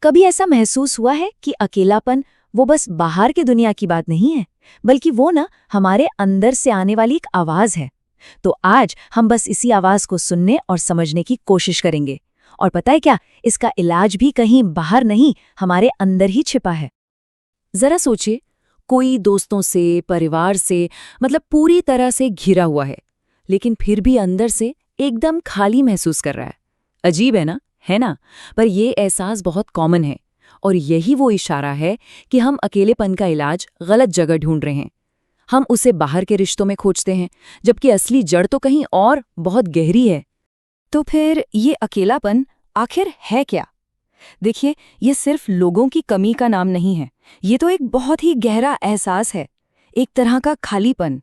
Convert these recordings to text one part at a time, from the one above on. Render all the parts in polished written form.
कभी ऐसा महसूस हुआ है कि अकेलापन वो बस बाहर की दुनिया की बात नहीं है, बल्कि वो ना हमारे अंदर से आने वाली एक आवाज है। तो आज हम बस इसी आवाज को सुनने और समझने की कोशिश करेंगे। और पता है क्या, इसका इलाज भी कहीं बाहर नहीं, हमारे अंदर ही छिपा है। जरा सोचिए, कोई दोस्तों से, परिवार से, मतलब पूरी तरह से घिरा हुआ है, लेकिन फिर भी अंदर से एकदम खाली महसूस कर रहा है। अजीब है ना? पर ये एहसास बहुत कॉमन है, और यही वो इशारा है कि हम अकेलेपन का इलाज गलत जगह ढूंढ रहे हैं। हम उसे बाहर के रिश्तों में खोजते हैं, जबकि असली जड़ तो कहीं और बहुत गहरी है। तो फिर ये अकेलापन आखिर है क्या? देखिए, ये सिर्फ लोगों की कमी का नाम नहीं है। ये तो एक बहुत ही गहरा एहसास है, एक तरह का खालीपन।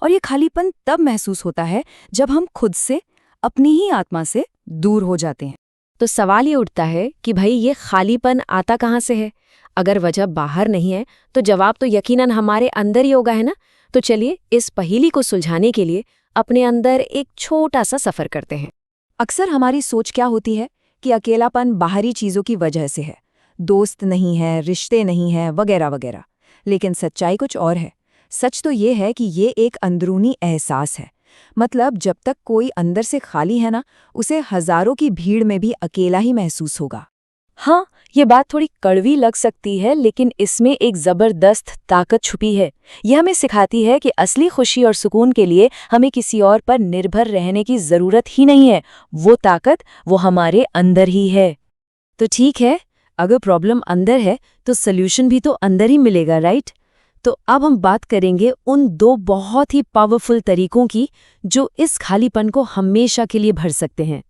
और ये खालीपन तब महसूस होता है जब हम खुद से, अपनी ही आत्मा से दूर हो जाते हैं। तो सवाल ये उठता है कि भाई, ये खालीपन आता कहाँ से है? अगर वजह बाहर नहीं है तो जवाब तो यकीनन हमारे अंदर ही होगा, है ना? तो चलिए इस पहेली को सुलझाने के लिए अपने अंदर एक छोटा सा सफर करते हैं। अक्सर हमारी सोच क्या होती है कि अकेलापन बाहरी चीजों की वजह से है, दोस्त नहीं है, रिश्ते नहीं है, वगैरह वगैरह। लेकिन सच्चाई कुछ और है। सच तो ये है कि ये एक अंदरूनी एहसास है। मतलब जब तक कोई अंदर से खाली है ना, उसे हजारों की भीड़ में भी अकेला ही महसूस होगा। हाँ, ये बात थोड़ी कड़वी लग सकती है, लेकिन इसमें एक जबरदस्त ताकत छुपी है। यह हमें सिखाती है कि असली खुशी और सुकून के लिए हमें किसी और पर निर्भर रहने की जरूरत ही नहीं है। वो ताकत वो हमारे अंदर ही है। तो ठीक है, अगर प्रॉब्लम अंदर है तो सल्यूशन भी तो अंदर ही मिलेगा, राइट? तो अब हम बात करेंगे उन दो बहुत ही पावरफुल तरीकों की जो इस खालीपन को हमेशा के लिए भर सकते हैं।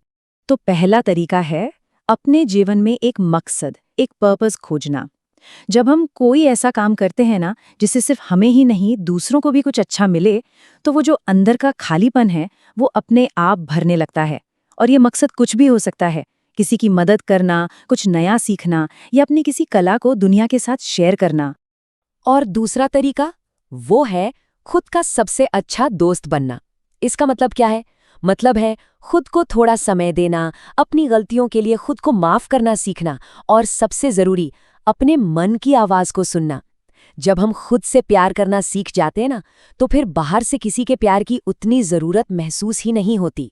तो पहला तरीका है अपने जीवन में एक मकसद, एक पर्पस खोजना। जब हम कोई ऐसा काम करते हैं ना, जिससे सिर्फ हमें ही नहीं दूसरों को भी कुछ अच्छा मिले, तो वो जो अंदर का खालीपन है वो अपने आप भरने लगता है। और ये मकसद कुछ भी हो सकता है, किसी की मदद करना, कुछ नया सीखना, या अपनी किसी कला को दुनिया के साथ शेयर करना। और दूसरा तरीका वो है खुद का सबसे अच्छा दोस्त बनना। इसका मतलब क्या है? मतलब है खुद को थोड़ा समय देना, अपनी गलतियों के लिए खुद को माफ करना सीखना, और सबसे जरूरी अपने मन की आवाज को सुनना। जब हम खुद से प्यार करना सीख जाते हैं ना, तो फिर बाहर से किसी के प्यार की उतनी जरूरत महसूस ही नहीं होती।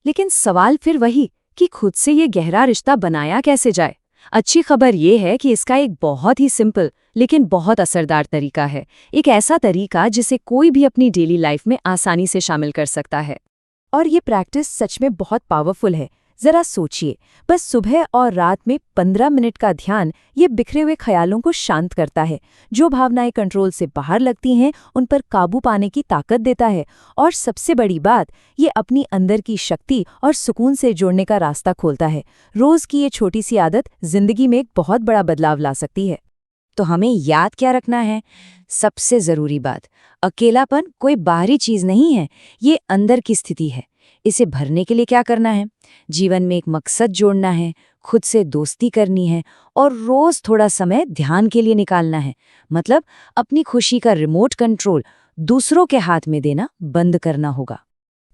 लेकिन सवाल फिर वही कि खुद से ये गहरा रिश्ता बनाया कैसे जाए? अच्छी खबर ये है कि इसका एक बहुत ही सिंपल लेकिन बहुत असरदार तरीका है। एक ऐसा तरीका जिसे कोई भी अपनी डेली लाइफ में आसानी से शामिल कर सकता है। और ये प्रैक्टिस सच में बहुत पावरफुल है। जरा सोचिए, बस सुबह और रात में 15 मिनट का ध्यान ये बिखरे हुए ख्यालों को शांत करता है। जो भावनाएं कंट्रोल से बाहर लगती हैं, उन पर काबू पाने की ताकत देता है। और सबसे बड़ी बात, ये अपनी अंदर की शक्ति और सुकून से जोड़ने का रास्ता खोलता है। रोज की ये छोटी सी आदत जिंदगी में एक बहुत बड़ा बदलाव ला सकती है। तो हमें याद क्या रखना है? सबसे जरूरी बात, अकेलापन कोई बाहरी चीज नहीं है, ये अंदर की स्थिति है। इसे भरने के लिए क्या करना है? जीवन में एक मकसद जोड़ना है, खुद से दोस्ती करनी है, और रोज थोड़ा समय ध्यान के लिए निकालना है। मतलब अपनी खुशी का रिमोट कंट्रोल दूसरों के हाथ में देना बंद करना होगा।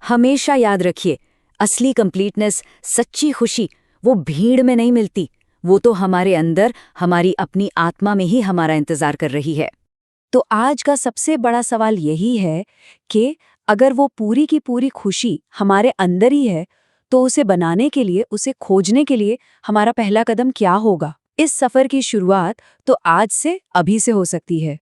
हमेशा याद रखिए, असली कंप्लीटनेस, सच्ची खुशी वो भीड़ में नहीं मिलती, वो तो हमारे अंदर, हमारी अपनी आत्मा में ही हमारा इंतजार कर रही है। तो आज का सबसे बड़ा सवाल यही है कि अगर वो पूरी की पूरी खुशी हमारे अंदर ही है, तो उसे बनाने के लिए, उसे खोजने के लिए हमारा पहला कदम क्या होगा? इस सफर की शुरुआत तो आज से, अभी से हो सकती है।